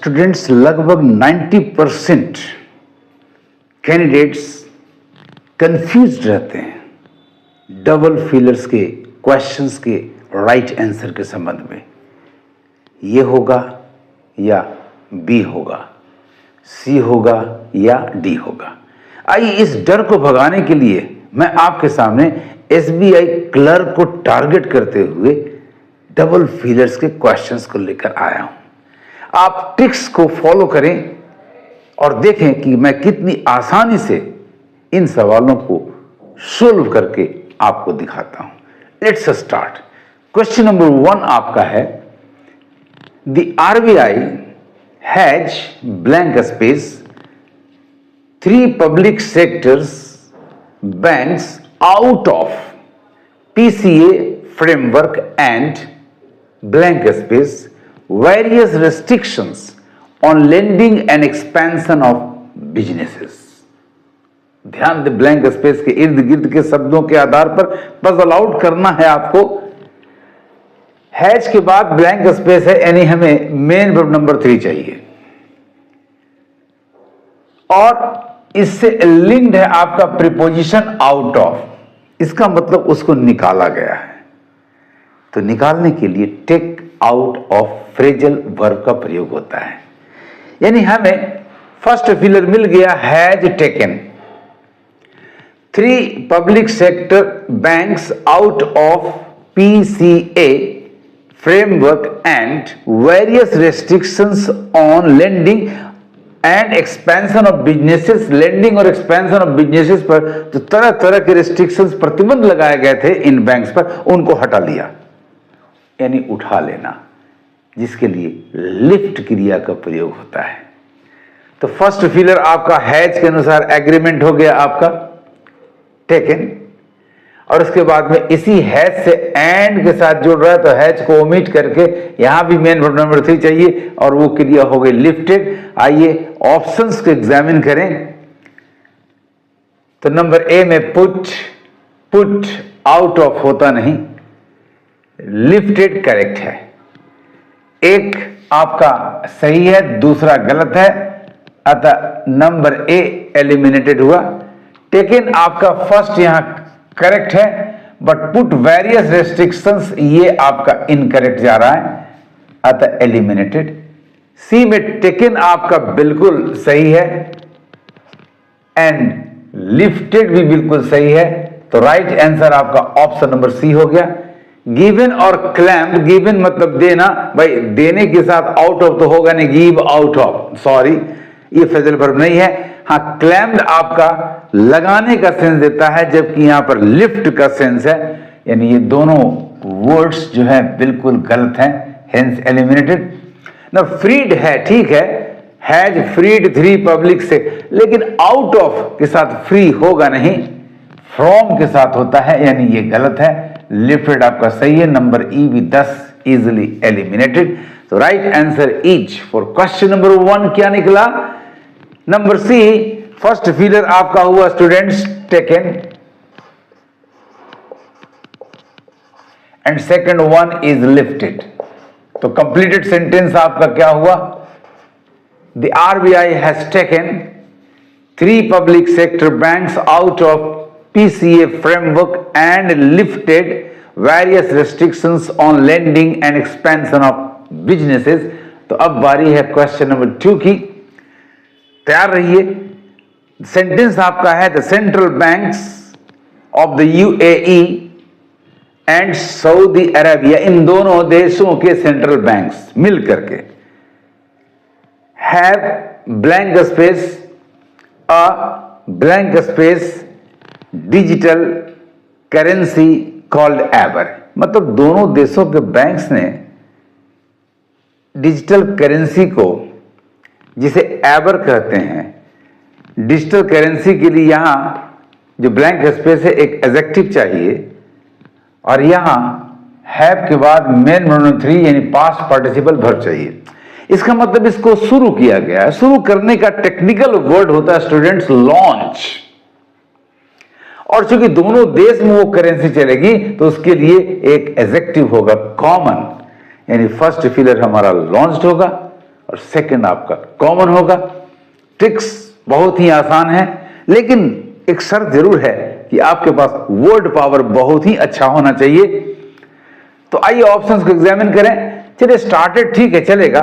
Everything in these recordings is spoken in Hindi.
स्टूडेंट्स लगभग 90% कैंडिडेट्स कंफ्यूज रहते हैं डबल फिलर्स के क्वेश्चंस के राइट आंसर के संबंध में। ये होगा या बी होगा, सी होगा या डी होगा। आइए इस डर को भगाने के लिए मैं आपके सामने एसबीआई क्लर्क को टारगेट करते हुए डबल फिलर्स के क्वेश्चंस को लेकर आया हूं। आप ट्रिक्स को फॉलो करें और देखें कि मैं कितनी आसानी से इन सवालों को सोल्व करके आपको दिखाता हूं। Let's start. क्वेश्चन नंबर 1 आपका है, the RBI has blank space 3 public sectors banks out of PCA framework and blank space various restrictions on lending and expansion of businesses। ध्यान दे, ब्लैंक स्पेस के इर्द गिर्द के शब्दों के आधार पर पजल आउट करना है आपको। हैज के बाद ब्लैंक स्पेस है, यानी हमें मेन वर्ब नंबर 3 चाहिए और इससे लिंक्ड है आपका प्रीपोजिशन आउट ऑफ। इसका मतलब उसको निकाला गया है, तो निकालने के लिए take out of phrasal verb का प्रयोग होता है। यानी हमें फर्स्ट फिलर मिल गया, has taken 3 public sector banks out of PCA framework and various restrictions on lending and expansion of businesses. Lending और एक्सपेंशन ऑफ बिजनेसेस पर जो तरह तरह के रेस्ट्रिक्शंस, प्रतिबंध लगाए गए थे इन बैंक्स पर, उनको हटा लिया, यानी उठा लेना, जिसके लिए लिफ्ट क्रिया का प्रयोग होता है। तो फर्स्ट फिलर आपका हैज के अनुसार एग्रीमेंट हो गया आपका टेकन, और उसके बाद में इसी हैज से एंड के साथ जोड़ रहा है, तो हैज को ओमिट करके यहां भी मेन वर्ब नंबर 3 चाहिए और वो क्रिया हो गई लिफ्टेड। आइए ऑप्शंस को एग्जामिन करें। तो नंबर ए में पुट आउट ऑफ होता नहीं, लिफ्टेड करेक्ट है। एक आपका सही है, दूसरा गलत है, अतः नंबर ए एलिमिनेटेड हुआ। टेकन आपका फर्स्ट यहां करेक्ट है, बट पुट वेरियस रेस्ट्रिक्शंस ये आपका इनकरेक्ट जा रहा है, अतः एलिमिनेटेड। सी में टेकन आपका बिल्कुल सही है एंड लिफ्टेड भी बिल्कुल सही है, तो राइट आंसर आपका ऑप्शन नंबर सी हो गया। गिवन और क्लैम्ड, गिवन मतलब देना, भाई देने के साथ आउट ऑफ तो होगा नहीं, गिव आउट ऑफ, सॉरी ये फ्रेजल वर्ब नहीं है। हाँ, क्लैम्ड आपका लगाने का सेंस देता है, जबकि यहां पर लिफ्ट का सेंस है, यानी ये दोनों वर्ड्स जो है बिल्कुल गलत हैं, हेंस एलिमिनेटेड। ना फ्रीड है, ठीक है, हैज फ्रीड 3 पब्लिक से, लेकिन आउट ऑफ के साथ फ्री होगा नहीं, फ्रॉम के साथ होता है, यानी ये गलत है। लिफ्टेड आपका सही है, नंबर ई भी 10 इजिली एलिमिनेटेड। तो right answer is for question number 1 क्या निकला? नंबर सी, फर्स्ट फिलर आपका हुआ students taken and second one is lifted. तो कंप्लीटेड सेंटेंस आपका क्या हुआ? The RBI has taken 3 public sector banks out of PCA framework and lifted various restrictions on lending and expansion of businesses। तो अब बारी है क्वेश्चन नंबर 2 की, तैयार रहिए। सेंटेंस आपका है, the central banks of the UAE and Saudi Arabia, इन दोनों देशों के सेंट्रल बैंक्स मिल करके have blank space a blank space digital currency called Aber. मतलब दोनों देशों के बैंक्स ने डिजिटल करेंसी को, जिसे एबर कहते हैं, डिजिटल करेंसी के लिए यहां जो ब्लैंक स्पेस है एक एडजेक्टिव चाहिए, और यहां हैव के बाद मेन वर्ब 3 यानी पास्ट पार्टिसिपल वर्ब चाहिए। इसका मतलब इसको शुरू किया गया है। शुरू करने का टेक्निकल वर्ड होता है स्टूडेंट्स लॉन्च, और चूंकि दोनों देश में वो करेंसी चलेगी तो उसके लिए एक एडजेक्टिव होगा कॉमन, यानी फर्स्ट फिलर हमारा लॉन्च्ड होगा और सेकंड आपका कॉमन होगा। ट्रिक्स बहुत ही आसान है, लेकिन एक शर्त जरूर है कि आपके पास वर्ड पावर बहुत ही अच्छा होना चाहिए। तो आइए ऑप्शंस को एग्जामिन करें। चलिए स्टार्टेड ठीक है, चलेगा,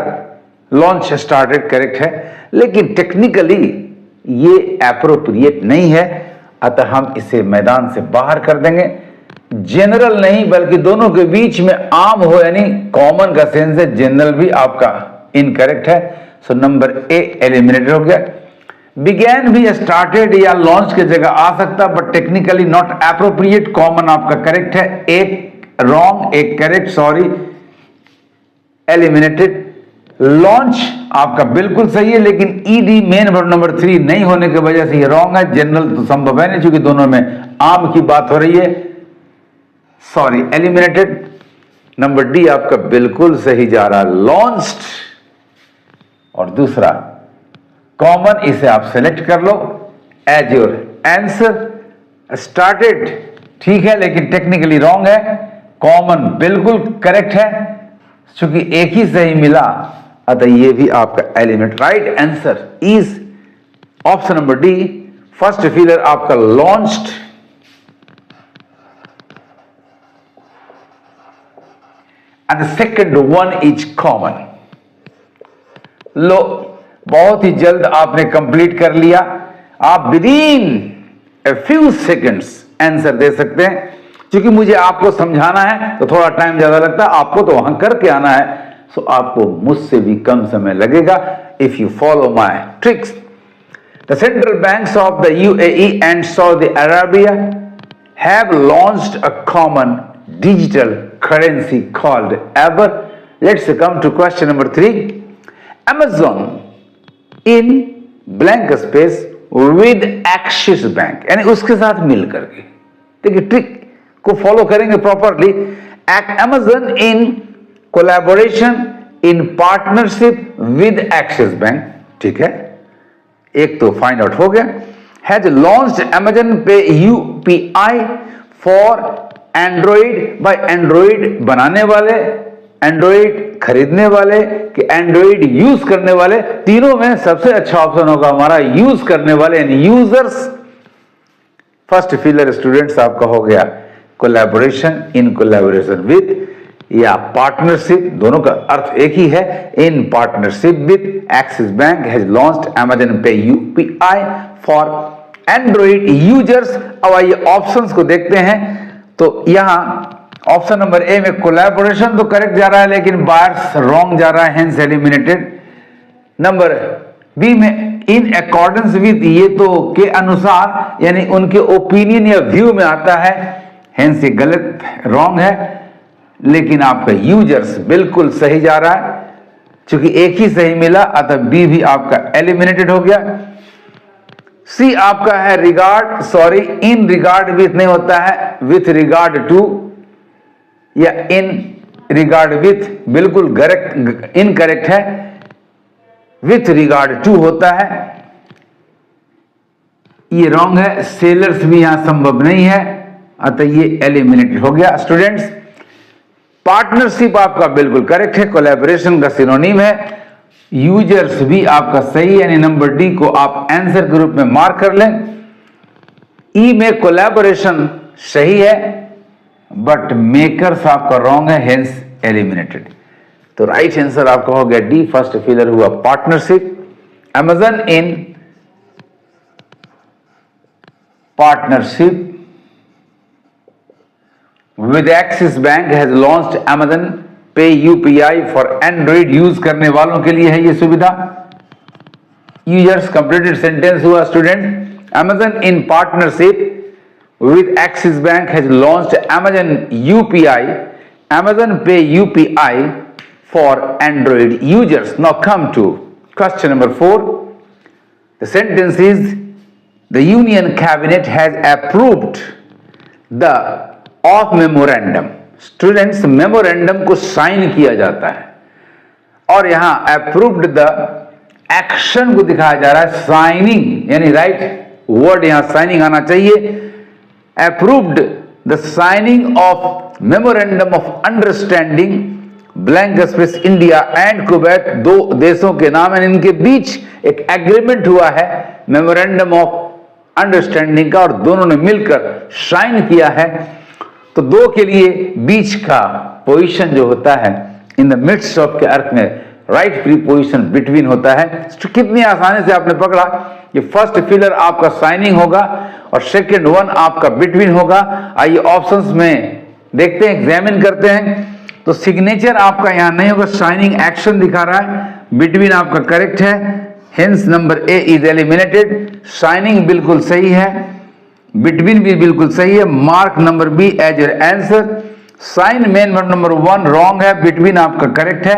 लॉन्च स्टार्टेड करेक्ट है, लेकिन टेक्निकली ये एप्रोप्रिएट नहीं है, अतः हम इसे मैदान से बाहर कर देंगे। जनरल नहीं बल्कि दोनों के बीच में आम हो, यानी कॉमन का सेंस है, जनरल भी आपका इनकरेक्ट है। सो नंबर ए एलिमिनेटेड हो गया। बिगैन भी स्टार्टेड या लॉन्च की जगह आ सकता, but technically not appropriate. Common आपका करेक्ट है, एक रॉन्ग एक करेक्ट, सॉरी, एलिमिनेटेड। लॉन्च आपका बिल्कुल सही है, लेकिन ईडी मेन वर्ब नंबर 3 नहीं होने की वजह से ये रॉन्ग है। जनरल तो संभव है नहीं, क्योंकि दोनों में आम की बात हो रही है, सॉरी, एलिमिनेटेड। नंबर डी आपका बिल्कुल सही जा रहा है, लॉन्च्ड। और दूसरा कॉमन, इसे आप सेलेक्ट कर लो एज योर आंसर। स्टार्टेड ठीक है, लेकिन टेक्निकली रॉन्ग है। कॉमन बिल्कुल करेक्ट है, क्योंकि एक ही सही मिला, अतः ये भी आपका element. Right answer is option number D, first filler आपका launched and the second one is common. लो, बहुत ही जल्द आपने कंप्लीट कर लिया। आप within a few seconds answer दे सकते हैं। क्योंकि मुझे आपको समझाना है तो थोड़ा टाइम ज्यादा लगता है, आपको तो वहां करके आना है, सो आपको मुझसे भी कम समय लगेगा if you follow my tricks. The central banks of the UAE and Saudi Arabia have launched a common digital currency called Aber. Let's come to question number 3। Amazon in blank space with Axis Bank, यानी उसके साथ मिल करके, देखिए ट्रिक को फॉलो करेंगे properly. Amazon in collaboration in partnership with Axis Bank, ठीक है, एक तो फाइंड आउट हो गया। Has launched Amazon Pay UPI for Android by Android बनाने वाले, एंड्रॉइड खरीदने वाले कि एंड्रॉइड यूज करने वाले, तीनों में सबसे अच्छा ऑप्शन होगा हमारा यूज करने वाले, यानी यूजर्स। फर्स्ट फिलर स्टूडेंट्स आपका हो गया कोलैबोरेशन, इन कोलैबोरेशन विद या पार्टनरशिप, दोनों का अर्थ एक ही है। In partnership with axis bank has launched Amazon Pay UPI for Android users. अब आइए ऑप्शंस को देखते हैं। तो यहां ऑप्शन नंबर ए में कोलैबोरेशन तो करेक्ट जा रहा है, लेकिन बायर्स रॉन्ग जा रहा है, हेंस एलिमिनेटेड। नंबर बी में इन अकॉर्डेंस विद, ये तो के अनुसार, यानी उनके ओपिनियन या व्यू में आता है, हेंस ये गलत रॉन्ग है। लेकिन आपका यूजर्स बिल्कुल सही जा रहा है, क्योंकि एक ही सही मिला, अतः बी भी आपका एलिमिनेटेड हो गया। सी आपका है regard, sorry, in regard with नहीं होता है, विथ रिगार्ड टू या इन रिगार्ड विथ, बिल्कुल करेक्ट, इनकरेक्ट है, विथ रिगार्ड टू होता है, ये रॉन्ग है। सेलर्स भी यहां संभव नहीं है, अतः ये एलिमिनेटेड हो गया। स्टूडेंट्स, पार्टनरशिप आपका बिल्कुल करेक्ट है, कोलैबोरेशन का सिनोनिम है। यूजर्स भी आपका सही है, यानी नंबर डी को आप आंसर के रूप में मार्क कर लें। ई में कोलैबोरेशन सही है, बट मेकर्स आपका रॉन्ग है, हेंस एलिमिनेटेड। तो राइट आंसर आपका हो गया डी, फर्स्ट फिलर हुआ partnership. Amazon in partnership with Axis Bank has launched Amazon Pay UPI for Android use करने वालों के लिए है ये सुविधा। यूजर्स कंप्लीटेड सेंटेंस हुआ student. Amazon in partnership with Axis Bank has launched Amazon UPI, Amazon Pay UPI for Android users. Now come to question number 4. The sentence is, the Union Cabinet has approved the of memorandum. Students, memorandum को साइन किया जाता है, और यहां approved the action को दिखाया जा रहा है, साइनिंग, यानी राइट वर्ड यहां साइनिंग आना चाहिए। Approved the signing of memorandum of understanding blank space India and Kuwait, दो देशों के नाम है, इनके बीच एक एग्रीमेंट हुआ है मेमोरेंडम ऑफ अंडरस्टैंडिंग का, और दोनों ने मिलकर साइन किया है। तो दो के लिए बीच का पोजीशन जो होता है इन द मिड्स ऑफ के अर्थ में राइट प्रीपोजिशन बिटवीन होता है। तो कितनी आसानी से आपने पकड़ा, ये फर्स्ट फिलर आपका साइनिंग होगा और सेकंड वन आपका बिटवीन होगा। आइए ऑप्शंस में देखते हैं, एग्जामिन करते हैं। तो सिग्नेचर आपका यहां नहीं होगा, साइनिंग एक्शन दिखा रहा है, बिटवीन आपका करेक्ट है, hence number A is eliminated. Signing बिल्कुल सही है, बिटवीन भी बिल्कुल सही है, mark number B as your answer. Sign man number one wrong है, बिटवीन आपका करेक्ट है,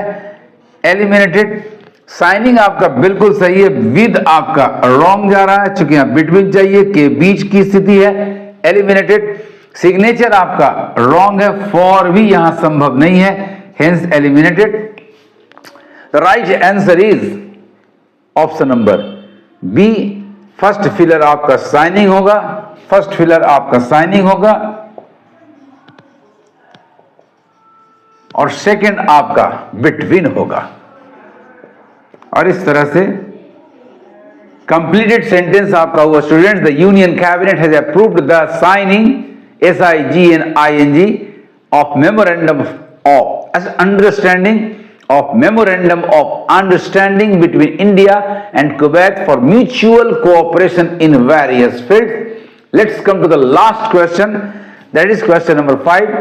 एलिमिनेटेड। साइनिंग आपका बिल्कुल सही है, विद आपका रॉन्ग जा रहा है, चूंकि यहां बिटवीन चाहिए, के बीच की स्थिति है, एलिमिनेटेड। सिग्नेचर आपका रॉन्ग है, फॉर भी यहां संभव नहीं है, hence eliminated. The right answer is option number B, first filler आपका साइनिंग होगा, फर्स्ट फिलर आपका साइनिंग होगा और सेकंड आपका बिटवीन होगा। और इस तरह से कंप्लीटेड सेंटेंस आपका हुआ students, the union cabinet has approved the signing SIGNING of memorandum of understanding between India and Kuwait for mutual cooperation in various fields. Let's come to the last question, that is question number 5.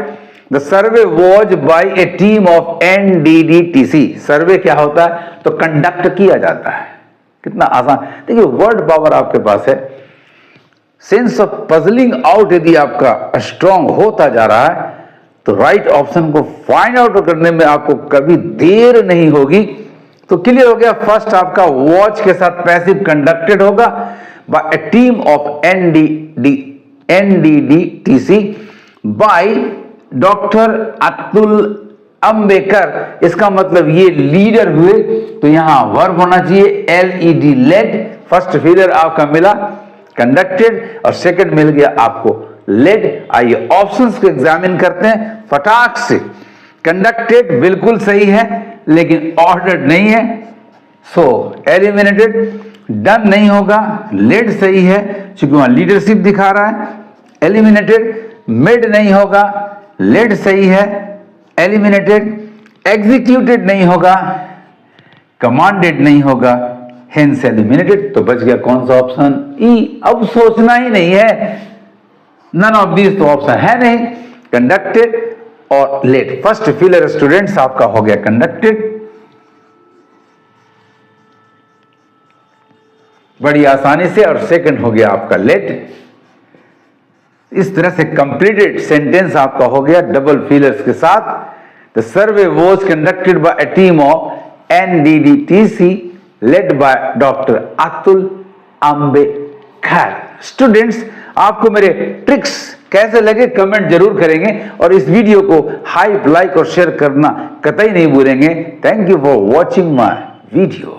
The survey was by a team of NDDTC. सर्वे क्या होता है, तो कंडक्ट किया जाता है। कितना आसान, देखिए वर्ड पावर आपके पास है। सेंस ऑफ पजलिंग आउट यदि आपका स्ट्रांग होता जा रहा है तो राइट ऑप्शन को फाइंड आउट करने में आपको कभी देर नहीं होगी। तो क्लियर हो गया, फर्स्ट आपका वॉच के साथ पैसिव कंडक्टेड होगा by a team of NDDTC by doctor Atul Ambekar. इसका मतलब ये लीडर हुए, तो यहां वर्ब होना चाहिए LED, लेड। फर्स्ट फिलर आपका मिला कंडक्टेड और सेकंड मिल गया आपको लेड। आइए ऑप्शंस को एग्जामिन करते हैं फटाक से। कंडक्टेड बिल्कुल सही है लेकिन ऑर्डर्ड नहीं है, सो एलिमिनेटेड। डन नहीं होगा, लेड सही है क्योंकि वहां लीडरशिप दिखा रहा है, एलिमिनेटेड। मेड नहीं होगा, लेड सही है, एलिमिनेटेड। एग्जीक्यूटेड नहीं होगा, कमांडेड नहीं होगा, हेंस एलिमिनेटेड। तो बच गया कौन सा ऑप्शन, ई। अब सोचना ही नहीं है, नन ऑफ दीज तो ऑप्शन है नहीं, कंडक्टेड और लेड। फर्स्ट फिलर स्टूडेंट्स आपका हो गया कंडक्टेड, बड़ी आसानी से, और सेकंड हो गया आपका लेड। इस तरह से कंप्लीटेड सेंटेंस आपका हो गया डबल फिलर्स के साथ। The survey was conducted by a team of NDDTC led by doctor Atul Ambekar. Students, आपको मेरे ट्रिक्स कैसे लगे कमेंट जरूर करेंगे और इस वीडियो को हाइप, लाइक और शेयर करना कतई नहीं भूलेंगे। Thank you for watching my video.